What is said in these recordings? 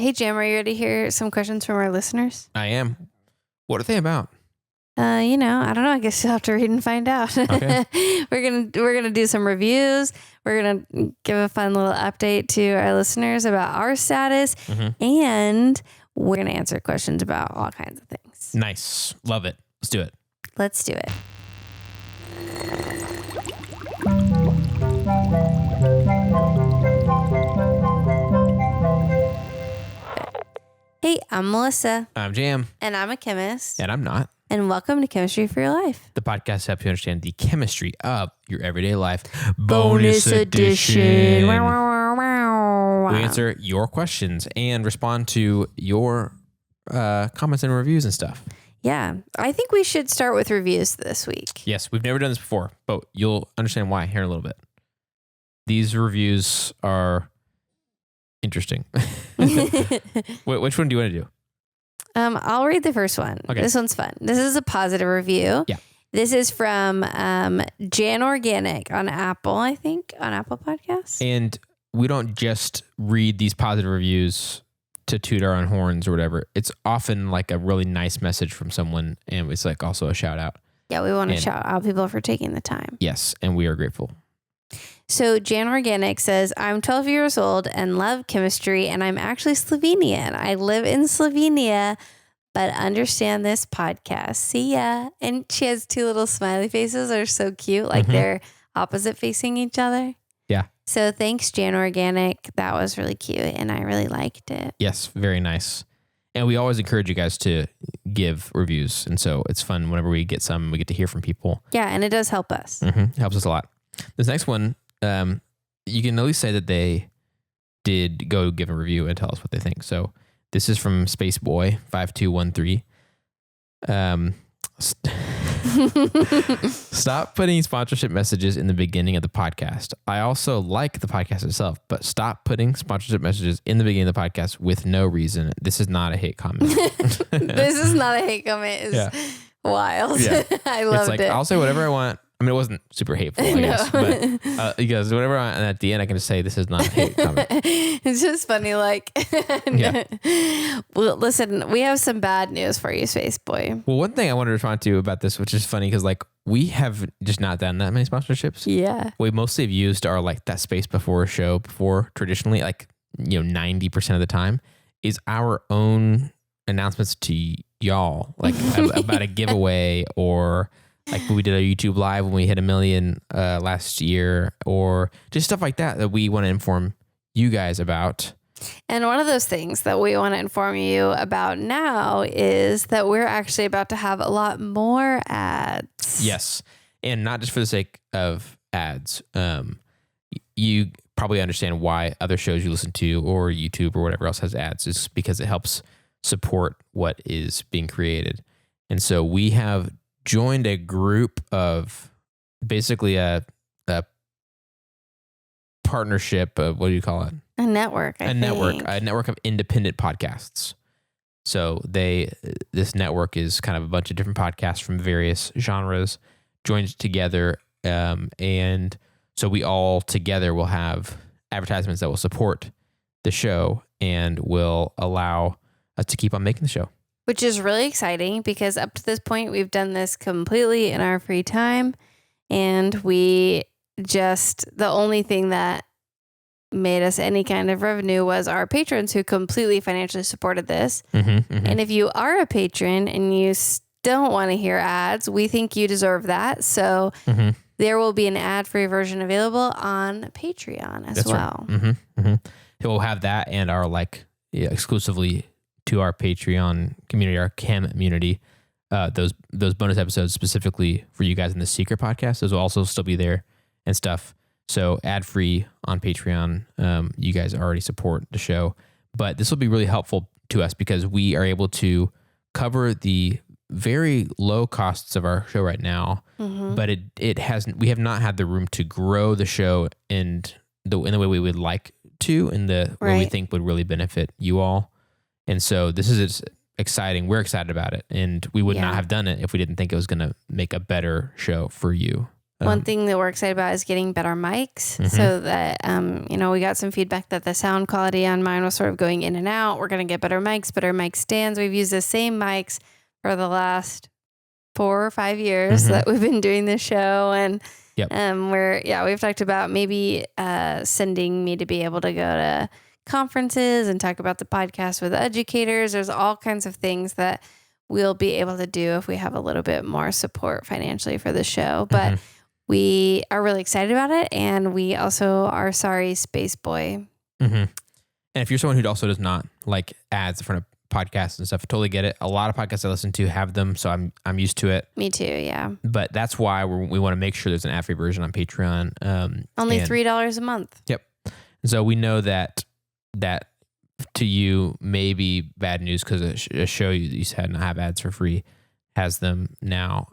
Hey, Jam, are you ready to hear some questions from our listeners? I am. What are they about? I don't know. I guess you'll have to read and find out. Okay. We're gonna do some reviews. We're gonna give a fun little update to our listeners about our status, and we're gonna answer questions about all kinds of things. Nice. Love it. Let's do it. Let's do it. Hey, I'm Melissa. I'm Jam. And I'm a chemist. And I'm not. And welcome to Chemistry for Your Life. The podcast helps you understand the chemistry of your everyday life. Bonus edition. Wow, wow, wow. We answer your questions and respond to your comments and reviews and stuff. Yeah. I think we should start with reviews this week. Yes, we've never done this before, but you'll understand why here in a little bit. These reviews are interesting. Which one do you want to do? I'll read the first one. Okay. This one's fun. This is a positive review. Yeah. This is from Jan Organic on Apple, I think, on Apple Podcasts. And we don't just read these positive reviews to toot our own horns or whatever. It's often like a really nice message from someone, and it's like also a shout out. Yeah, we want to shout out people for taking the time. Yes, and we are grateful. So Jan Organic says, I'm 12 years old and love chemistry, and I'm actually Slovenian. I live in Slovenia, but understand this podcast. See ya. And she has two little smiley faces that are so cute, like they're opposite facing each other. Yeah. So thanks, Jan Organic. That was really cute, and I really liked it. Yes, very nice. And we always encourage you guys to give reviews. And so it's fun whenever we get some, we get to hear from people. Yeah, and it does help us. It helps us a lot. This next one, you can at least say that they did go give a review and tell us what they think. So this is from Spaceboy5213. Stop putting sponsorship messages in the beginning of the podcast. I also like the podcast itself, but stop putting sponsorship messages in the beginning of the podcast with no reason. This is not a hate comment. This is not a hate comment. It's wild. Yeah. I loved it. it. I'll say whatever I want. I mean, it wasn't super hateful, I guess, but you guys, whatever, and at the end, I can just say this is not a hate comment. It's just funny, like, Well, listen, we have some bad news for you, Spaceboy. Well, one thing I want to respond to about this, which is funny, because like we have just not done that many sponsorships. Yeah. We mostly have used our like that space before a show before traditionally, like, 90% of the time is our own announcements to y'all, like about a giveaway or like we did a YouTube live when we hit 1 million last year, or just stuff like that we want to inform you guys about. And one of those things that we want to inform you about now is that we're actually about to have a lot more ads. Yes. And not just for the sake of ads. You probably understand why other shows you listen to or YouTube or whatever else has ads, is because it helps support what is being created. And so we have joined a group of basically a partnership of, what do you call it? A network. A network of independent podcasts. So this network is kind of a bunch of different podcasts from various genres joined together. And so we all together will have advertisements that will support the show and will allow us to keep on making the show. Which is really exciting because up to this point, we've done this completely in our free time. And the only thing that made us any kind of revenue was our patrons who completely financially supported this. And if you are a patron and you don't want to hear ads, we think you deserve that. So there will be an ad-free version available on Patreon as well. Right. We'll have that and our exclusively to our Patreon community, our Chem community, those bonus episodes specifically for you guys in the Secret podcast, those will also still be there and stuff. So ad-free on Patreon. You guys already support the show, but this will be really helpful to us because we are able to cover the very low costs of our show right now, but we have not had the room to grow the show in the way we would like to, in the way we think would really benefit you all. And so this is exciting. We're excited about it. And we would not have done it if we didn't think it was going to make a better show for you. One thing that we're excited about is getting better mics so that, we got some feedback that the sound quality on mine was sort of going in and out. We're going to get better mic stands. We've used the same mics for the last 4 or 5 years that we've been doing this show. And we've talked about maybe sending me to be able to go to conferences and talk about the podcast with educators. There's all kinds of things that we'll be able to do if we have a little bit more support financially for the show. But we are really excited about it. And we also are sorry, Space Boy. And if you're someone who also does not like ads in front of podcasts and stuff, I totally get it. A lot of podcasts I listen to have them, so I'm used to it. Me too, yeah. But that's why we want to make sure there's an ad-free version on Patreon. Only $3 a month. Yep. So we know that to you may be bad news because a show you said not have ads for free has them now,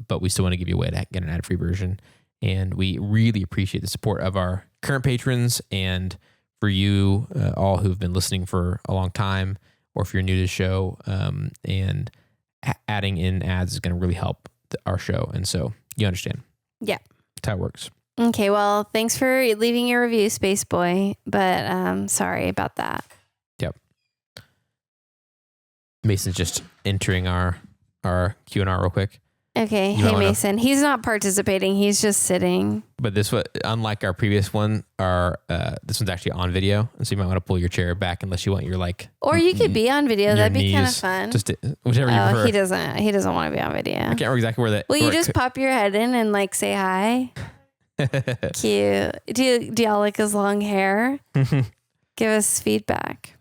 but we still want to give you a way to get an ad-free version. And we really appreciate the support of our current patrons, and for you all who've been listening for a long time, or if you're new to the show, and adding in ads is going to really help our show. And so you understand. Yeah. That's how it works. Okay. Well, thanks for leaving your review, Space Boy, but sorry about that. Yep. Mason's just entering our Q&R real quick. Okay. Hey, Mason. He's not participating. He's just sitting. But this one, unlike our previous one, this one's actually on video. And so you might want to pull your chair back unless you want your Or you could be on video. That'd be kind of fun. Just whichever you prefer. He doesn't want to be on video. I can't remember exactly where that. Will you just pop your head in and say hi? Cute. Do y'all like his long hair? Give us feedback.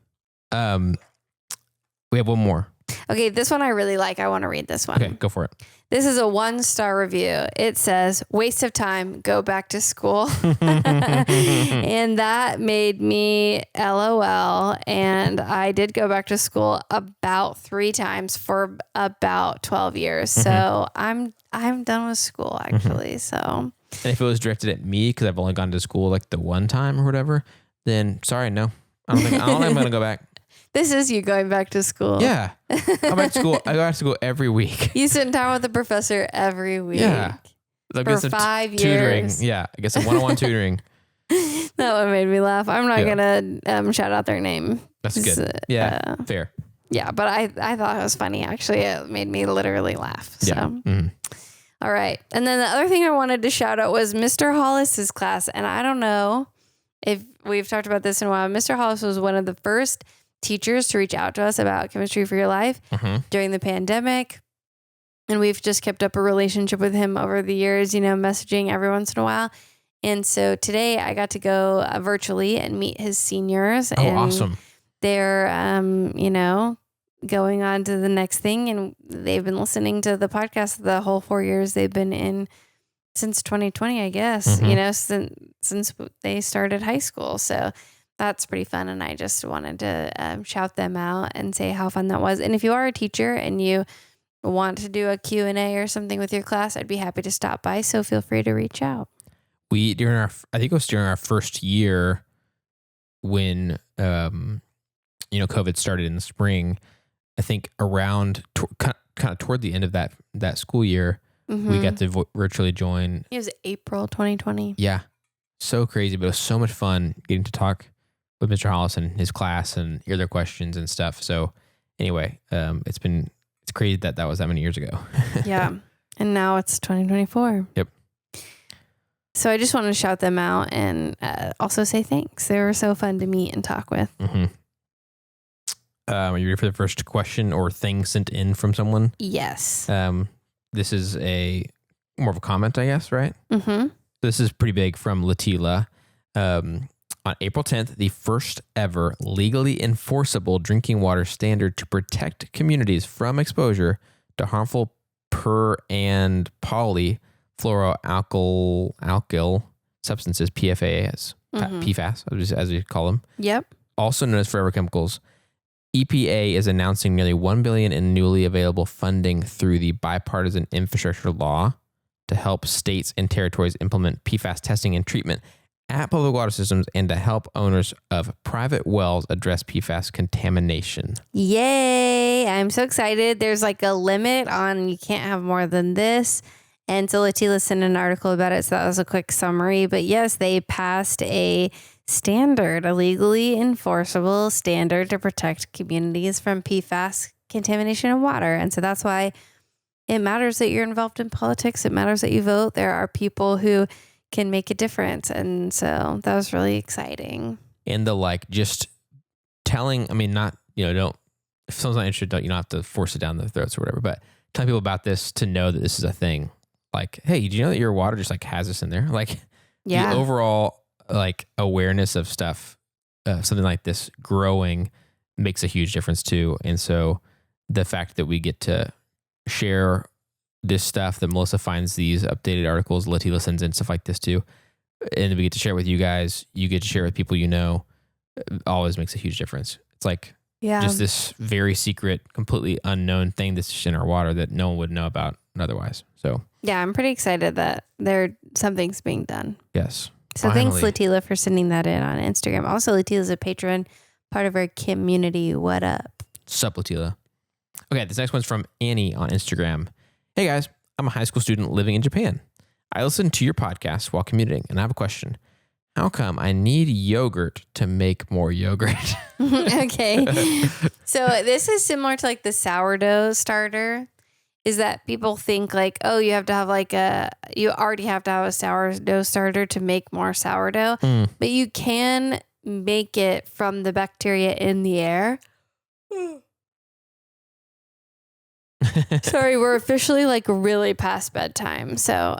We have one more. Okay, this one I really like. I want to read this one. Okay, go for it. This is a 1-star review. It says, waste of time, go back to school. And that made me LOL. And I did go back to school about 3 times for about 12 years. So I'm done with school, actually. So, and if it was directed at me, because I've only gone to school the one time or whatever, then sorry, no. I don't think I'm going to go back. This is you going back to school. Yeah. I go back to school every week. You spend time with the professor every week. Yeah. For 5 years. Tutoring. Yeah. I guess some one-on-one tutoring. That one made me laugh. I'm not going to shout out their name. That's good. Yeah. Fair. Yeah. But I thought it was funny. Actually, it made me literally laugh. So. Yeah. All right. And then the other thing I wanted to shout out was Mr. Hollis's class. And I don't know if we've talked about this in a while. Mr. Hollis was one of the first teachers to reach out to us about chemistry for your life during the pandemic. And we've just kept up a relationship with him over the years, messaging every once in a while. And so today I got to go virtually and meet his seniors. Oh, and awesome. They're, going on to the next thing. And they've been listening to the podcast the whole 4 years they've been in since 2020, I guess, since they started high school. So that's pretty fun. And I just wanted to shout them out and say how fun that was. And if you are a teacher and you want to do a Q&A or something with your class, I'd be happy to stop by. So feel free to reach out. I think it was during our first year when, COVID started in the spring, I think around kind of toward the end of that school year, we got to virtually join. It was April 2020. Yeah. So crazy, but it was so much fun getting to talk with Mr. Hollis and his class and hear their questions and stuff. So anyway, it's crazy that was that many years ago. Yeah. And now it's 2024. Yep. So I just want to shout them out and also say thanks. They were so fun to meet and talk with. Are you ready for the first question or thing sent in from someone? Yes. This is more of a comment, I guess, right? This is pretty big from Letila. On April 10th, the first ever legally enforceable drinking water standard to protect communities from exposure to harmful per- and polyfluoroalkyl substances, PFAS, PFAS, as we call them. Yep. Also known as forever chemicals. EPA is announcing nearly $1 billion in newly available funding through the bipartisan infrastructure law to help states and territories implement PFAS testing and treatment at public water systems and to help owners of private wells address PFAS contamination. Yay. I'm so excited. There's a limit on you can't have more than this. And so Letila sent an article about it. So that was a quick summary. But yes, they passed a standard, a legally enforceable standard to protect communities from PFAS contamination in water. And so that's why it matters that you're involved in politics. It matters that you vote. There are people who can make a difference. And so that was really exciting. And the like just telling, I mean, not, don't, if someone's not interested, you don't have to force it down their throats or whatever, but telling people about this to know that this is a thing. Like, hey, do you know that your water just like has this in there? Like the overall like awareness of stuff, something like this growing makes a huge difference too. And so the fact that we get to share this stuff, that Melissa finds these updated articles, Letila sends in stuff like this too, and we get to share with you guys, you get to share with people always makes a huge difference. It's like just this very secret, completely unknown thing that's just in our water that no one would know about otherwise. So yeah, I'm pretty excited that something's being done. Yes. So finally. Thanks, Letila, for sending that in on Instagram. Also, Letila's a patron, part of our community. What up? Sup, Letila. Okay, this next one's from Annie on Instagram. Hey guys, I'm a high school student living in Japan. I listen to your podcast while commuting, and I have a question. How come I need yogurt to make more yogurt? Okay. So this is similar to like the sourdough starter. Is that people think like, oh, you already have to have a sourdough starter to make more sourdough, but you can make it from the bacteria in the air. Sorry, we're officially like really past bedtime. So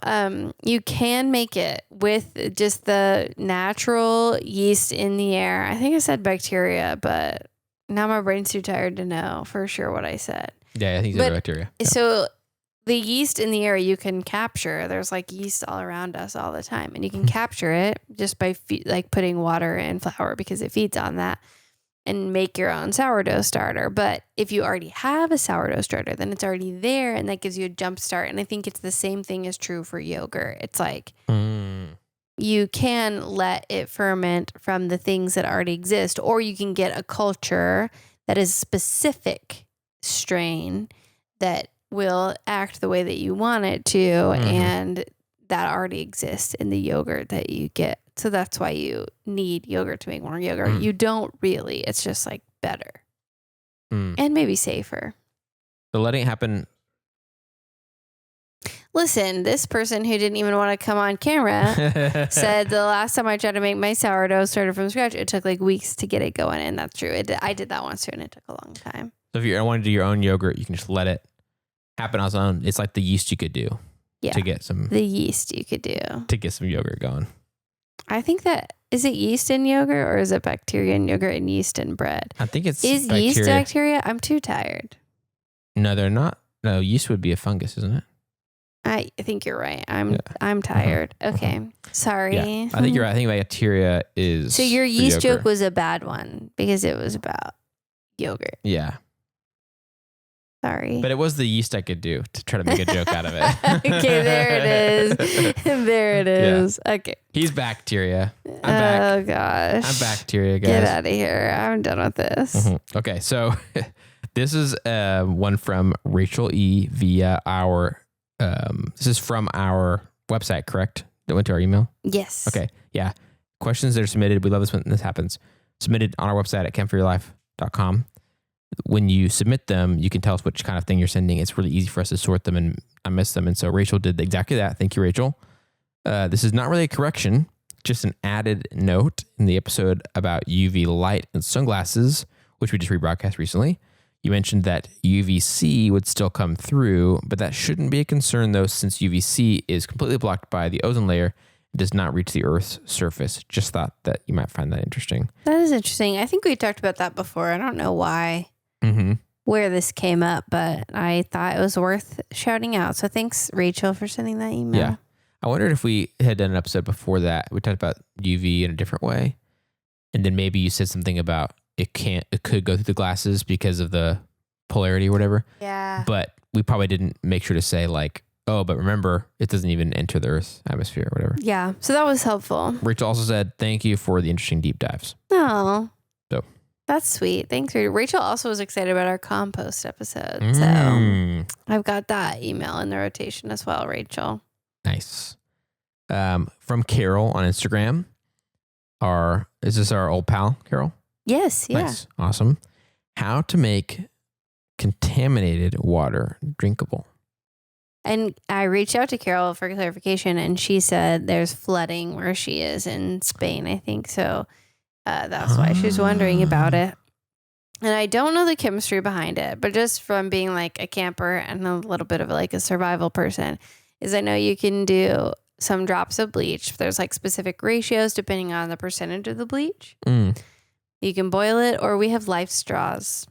you can make it with just the natural yeast in the air. I think I said bacteria, but now my brain's too tired to know for sure what I said. Yeah, I think it's bacteria. Yeah. So the yeast in the air you can capture. There's like yeast all around us all the time. And you can capture it just by like putting water and flour because it feeds on that. And make your own sourdough starter. But if you already have a sourdough starter, then it's already there and that gives you a jump start. And I think it's the same thing is true for yogurt. It's like you can let it ferment from the things that already exist, or you can get a culture that is specific strain that will act the way that you want it to. And that already exists in the yogurt that you get. So that's why you need yogurt to make more yogurt. You don't really. It's just like better and maybe safer. So letting it happen. Listen, this person who didn't even want to come on camera said the last time I tried to make my sourdough starter from scratch, it took like weeks to get it going. And that's true. I did that once too, and it took a long time. So if you want to do your own yogurt, you can just let it happen on its own. It's like the yeast you could do to get some. The yeast you could do. To get some yogurt going. I think is it yeast in yogurt or is it bacteria in yogurt and yeast in bread? I think it's Is bacteria. Yeast bacteria? I'm too tired. No, they're not. No, yeast would be a fungus, isn't it? I think you're right. I'm tired. Okay. Sorry. Yeah, I think you're right. I think bacteria is. So your yeast joke was a bad one because it was about yogurt. Yeah. Sorry. But it was the yeast I could do to try to make a joke out of it. Okay, there it is. There it is. Yeah. Okay. He's bacteria. I'm back. Oh, gosh. I'm bacteria, guys. Get out of here. I'm done with this. Okay, so this is one from Rachel E. via our, this is from our website, correct? That went to our email? Yes. Okay, yeah. Questions that are submitted. We love this when this happens. Submitted on our website at campforyourlife.com. When you submit them, you can tell us which kind of thing you're sending. It's really easy for us to sort them and not miss them. And so Rachel did exactly that. Thank you, Rachel. This is not really a correction, just an added note in the episode about UV light and sunglasses, which we just rebroadcast recently. You mentioned that UVC would still come through, but that shouldn't be a concern though, since UVC is completely blocked by the ozone layer. It does not reach the Earth's surface. Just thought that you might find that interesting. That is interesting. I think we talked about that before. I don't know why. Where this came up, but I thought it was worth shouting out. So thanks, Rachel, for sending that email. Yeah. I wondered if we had done an episode before that. We talked about UV in a different way. And then maybe you said something about it could go through the glasses because of the polarity or whatever. Yeah. But we probably didn't make sure to say like, oh, but remember, it doesn't even enter the Earth's atmosphere or whatever. Yeah. So that was helpful. Rachel also said, thank you for the interesting deep dives. Oh. So That's sweet. Thanks, Rachel. Also was excited about our compost episode. So I've got that email in the rotation as well, Rachel. Nice. From Carol on Instagram. Is this our old pal, Carol? Yes. Yeah. Nice. Awesome. How to make contaminated water drinkable. And I reached out to Carol for clarification, and she said there's flooding where she is in Spain, I think. So that's why she's wondering about it. And I don't know the chemistry behind it, but just from being like a camper and a little bit of like a survival person, is I know you can do some drops of bleach. There's like specific ratios depending on the percentage of the bleach. You can boil it, or we have life straws.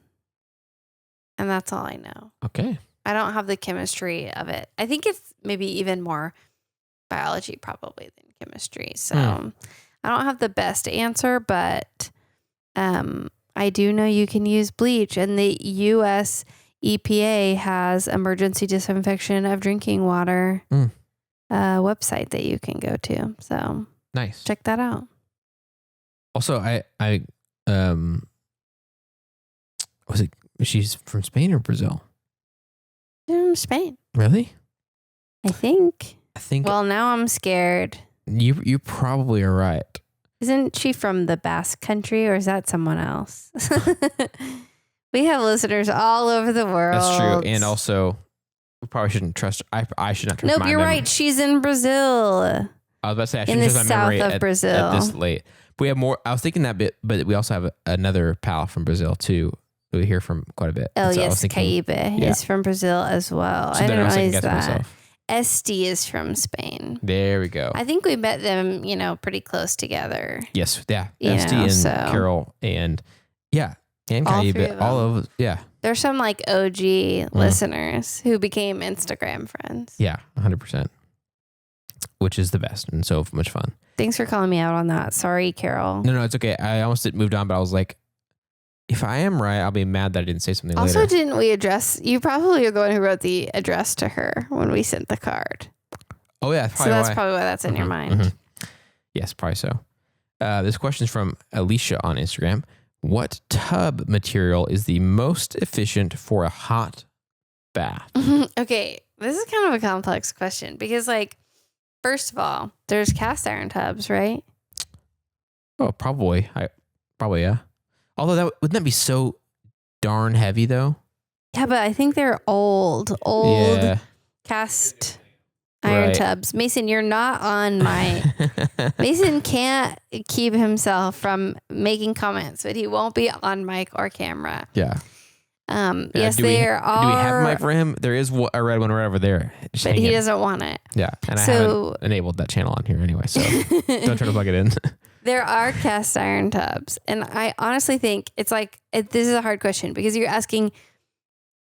And that's all I know. Okay. I don't have the chemistry of it. I think it's maybe even more biology probably than chemistry. So I don't have the best answer, but I do know you can use bleach, and the U.S. EPA has emergency disinfection of drinking water website that you can go to. So nice. Check that out. Also, she's from Spain or Brazil? From Spain. Really? I think. Well, now I'm scared. You probably are right. Isn't she from the Basque country, or is that someone else? We have listeners all over the world. That's true. And also, we probably shouldn't trust. I should not trust. Nope, you're right. She's in Brazil. I was about to say I in shouldn't the trust my memory south of Brazil. at this late. But we have more. I was thinking that bit, but we also have another pal from Brazil too. We hear from quite a bit. Oh, so yes, Caibe is from Brazil as well. So I didn't realize that. Myself. Esty is from Spain. There we go. I think we met them, pretty close together. Yes, yeah. Esty and Carol and Caibe, all of There's some like OG listeners who became Instagram friends. Yeah, 100%. Which is the best and so much fun. Thanks for calling me out on that. Sorry, Carol. No, it's okay. I almost moved on, but I was like, if I am right, I'll be mad that I didn't say something also, later. didn't we address, you probably are the one who wrote the address to her when we sent the card. Oh, yeah. So that's probably why that's in your mind. Mm-hmm. Yes, probably so. This question is from Alicia on Instagram. What tub material is the most efficient for a hot bath? Okay, this is kind of a complex question because, first of all, there's cast iron tubs, right? Oh, probably. Yeah. Although wouldn't that be so darn heavy though? Yeah, but I think they're old cast iron tubs. Mason, you're not on my... Mason can't keep himself from making comments, but he won't be on mic or camera. Yeah. Yes, there are... Do we have a mic for him? There is a red one right over there. But he doesn't want it. Yeah. And I haven't enabled that channel on here anyway, so don't try to plug it in. There are cast iron tubs. And I honestly think it's this is a hard question because you're asking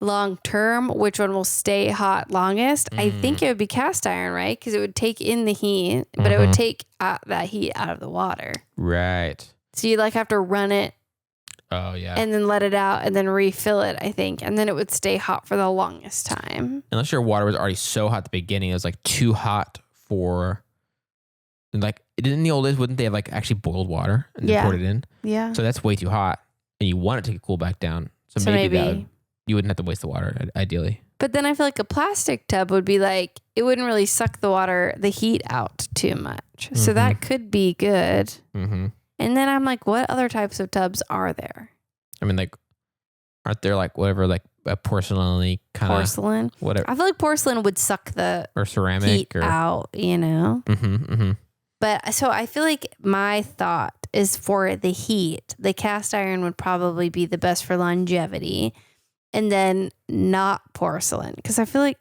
long term, which one will stay hot longest? I think it would be cast iron, right? Because it would take in the heat, but it would take that heat out of the water. Right. So you have to run it. Oh, yeah. And then let it out and then refill it, I think. And then it would stay hot for the longest time. Unless your water was already so hot at the beginning, it was too hot for... in the old days, wouldn't they have actually boiled water and poured it in? Yeah. So that's way too hot, and you want it to cool back down. So maybe you wouldn't have to waste the water, ideally. But then I feel like a plastic tub would be it wouldn't really suck the heat out too much. So that could be good. Mm-hmm. And then I'm what other types of tubs are there? I mean, aren't there whatever a porcelain kind of porcelain? Whatever. I feel like porcelain would suck the or ceramic heat out, But so I feel like my thought is for the heat, the cast iron would probably be the best for longevity, and then not porcelain because I feel like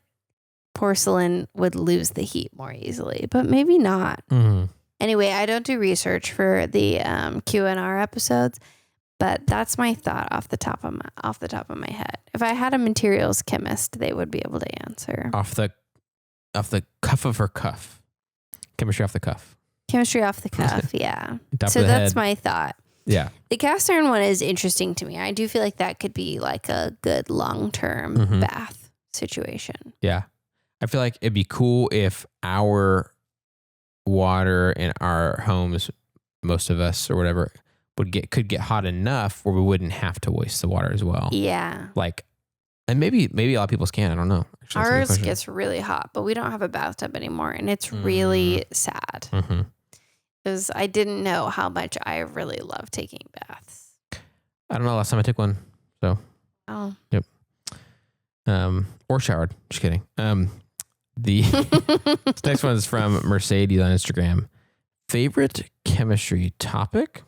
porcelain would lose the heat more easily, but maybe not. Mm-hmm. Anyway, I don't do research for the Cullyn R episodes, but that's my thought off the top of my head. If I had a materials chemist, they would be able to answer. Off the cuff of her cuff. Chemistry off the cuff. Chemistry off the cuff, yeah. So that's my thought. Yeah. The cast iron one is interesting to me. I do feel like that could be a good long-term bath situation. Yeah. I feel like it'd be cool if our water in our homes, most of us or whatever, could get hot enough where we wouldn't have to waste the water as well. Yeah. Like, and maybe a lot of people's can. I don't know. Actually, that's a good Ours question. gets really hot, but we don't have a bathtub anymore, and it's really sad because I didn't know how much I really love taking baths. I don't know. Last time I took one, so yep. Or showered. Just kidding. The next one is from Mercedes on Instagram. Favorite chemistry topic?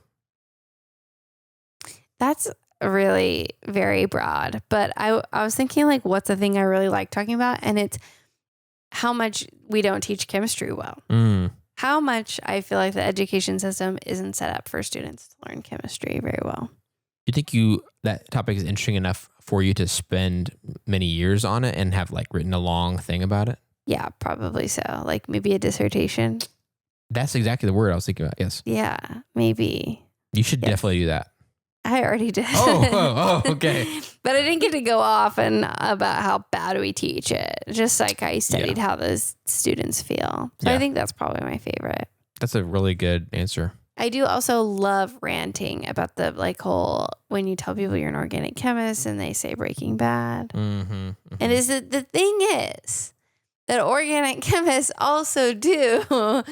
That's really very broad, but I was thinking like, what's the thing I really like talking about? And it's how much we don't teach chemistry well. How much I feel like the education system isn't set up for students to learn chemistry very well. You think that topic is interesting enough for you to spend many years on it and have like written a long thing about it? Yeah, probably so. Like maybe a dissertation. That's exactly the word I was thinking about. Yes. Yeah, maybe. You should definitely do that. I already did. Oh, okay. But I didn't get to go off and about how bad we teach it. Just like I studied how those students feel. So I think that's probably my favorite. That's a really good answer. I do also love ranting about the like whole when you tell people you're an organic chemist and they say Breaking Bad. And the thing is that organic chemists also do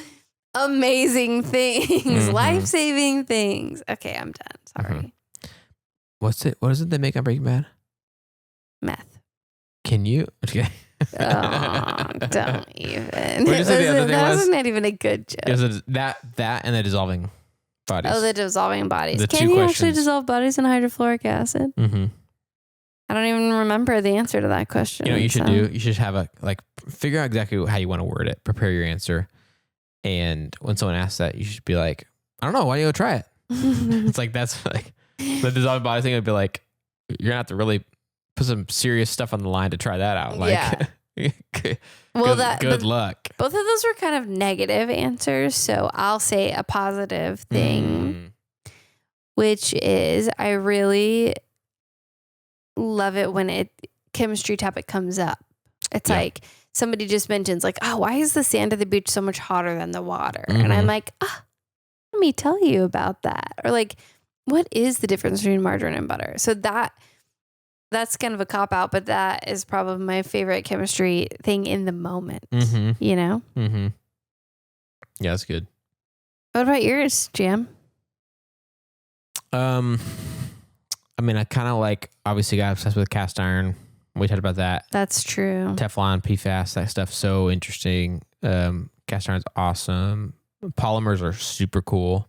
amazing things, life-saving things. Okay, I'm done. Sorry. What is it they make on Breaking Bad? Meth. Can you? Okay. Oh, don't even. What did you say the other thing that was? was not even a good joke. It was that and the dissolving bodies. Oh, the dissolving bodies. The Can two you questions. actually dissolve bodies in hydrofluoric acid? I don't even remember the answer to that question. You know what you should do? You should have figure out exactly how you want to word it. Prepare your answer. And when someone asks that, you should be like, I don't know. Why don't you go try it? It's like, that's like the dissolving body thing would be like, you're going to have to really put some serious stuff on the line to try that out. Like, good luck. Both of those were kind of negative answers. So I'll say a positive thing, which is I really love it when chemistry topic comes up. It's like somebody just mentions like, oh, why is the sand of the beach so much hotter than the water? And I'm like, let me tell you about that. Or like, what is the difference between margarine and butter? So that's kind of a cop out, but that is probably my favorite chemistry thing in the moment, you know? Yeah, that's good. What about yours, Jam? I mean, I kind of obviously got obsessed with cast iron. We talked about that. That's true. Teflon, PFAS, that stuff, so interesting. Cast iron's awesome. Polymers are super cool.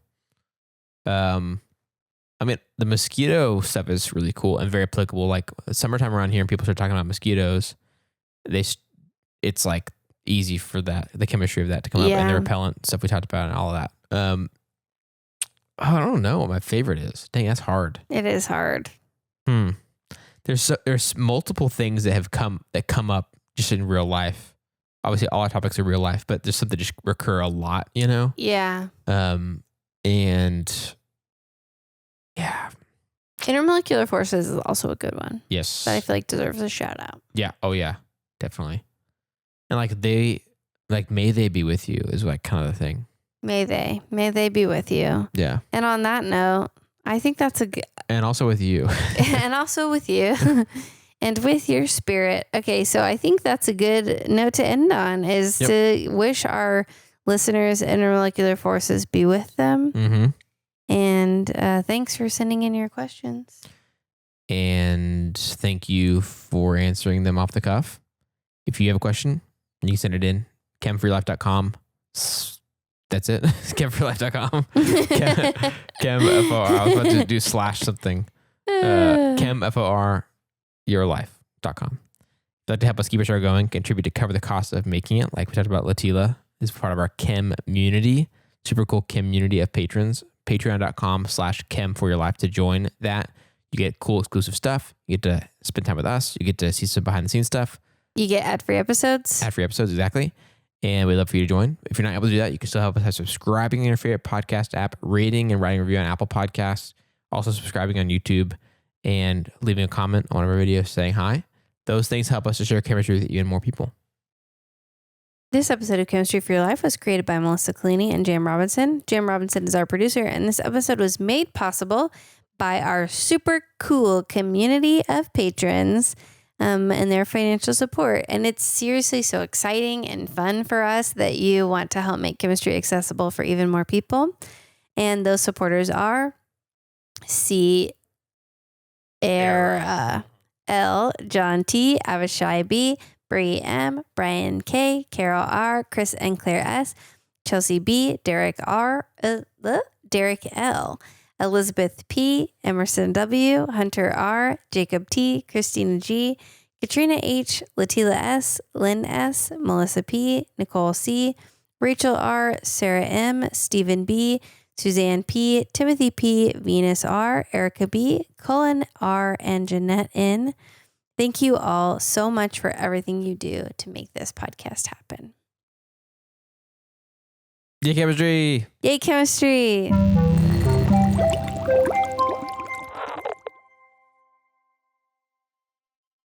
I mean, the mosquito stuff is really cool and very applicable. Like summertime around here and people start talking about mosquitoes, it's like easy for the chemistry of that to come up and the repellent stuff we talked about and all of that. I don't know what my favorite is. Dang, that's hard. It is hard. There's multiple things that come up just in real life. Obviously, all our topics are real life, but there's something that just recur a lot, you know? Yeah. And yeah. Intermolecular forces is also a good one. Yes. That I feel like deserves a shout out. Yeah. Oh yeah. Definitely. And may they be with you is kind of the thing. May they be with you. Yeah. And on that note, I think that's a good. And also with you. And also with you. And with your spirit. Okay, so I think that's a good note to end on is to wish our listeners intermolecular forces be with them. And thanks for sending in your questions. And thank you for answering them off the cuff. If you have a question, you can send it in. chemforyourlife.com. That's it. chemforyourlife.com. ChemFOR. I was about to do / something. ChemFOR. yourlife.com. If you'd like to help us keep our show going, contribute to cover the cost of making it, like we talked about, Letila is part of our Chem community, super cool Chem community of patrons, patreon.com/chem4yourlife to join that. You get cool exclusive stuff. You get to spend time with us. You get to see some behind the scenes stuff. You get ad-free episodes. Ad-free episodes, exactly. And we'd love for you to join. If you're not able to do that, you can still help us by subscribing in your favorite podcast app, rating and writing a review on Apple Podcasts, also subscribing on YouTube, and leaving a comment on one of our videos saying hi. Those things help us to share chemistry with even more people. This episode of Chemistry for Your Life was created by Melissa Collini and Jam Robinson. Jam Robinson is our producer, and this episode was made possible by our super cool community of patrons and their financial support. And it's seriously so exciting and fun for us that you want to help make chemistry accessible for even more people. And those supporters are Ciara L, John T, Avishai B, Bri M, Brian K, Carol R, Chris and Claire S, Chelsea B, Derek R, Derek L, Elizabeth P, Emerson W, Hunter R, Jacob T, Christina G, Katrina H, Letila S, Lynn S, Melissa P, Nicole C, Rachel R, Sarah M, Stephen B, Suzanne P, Timothy P, Venus R, Erica B, Cullyn R, and Jeannette N. Thank you all so much for everything you do to make this podcast happen. Yay, chemistry! Yay, chemistry!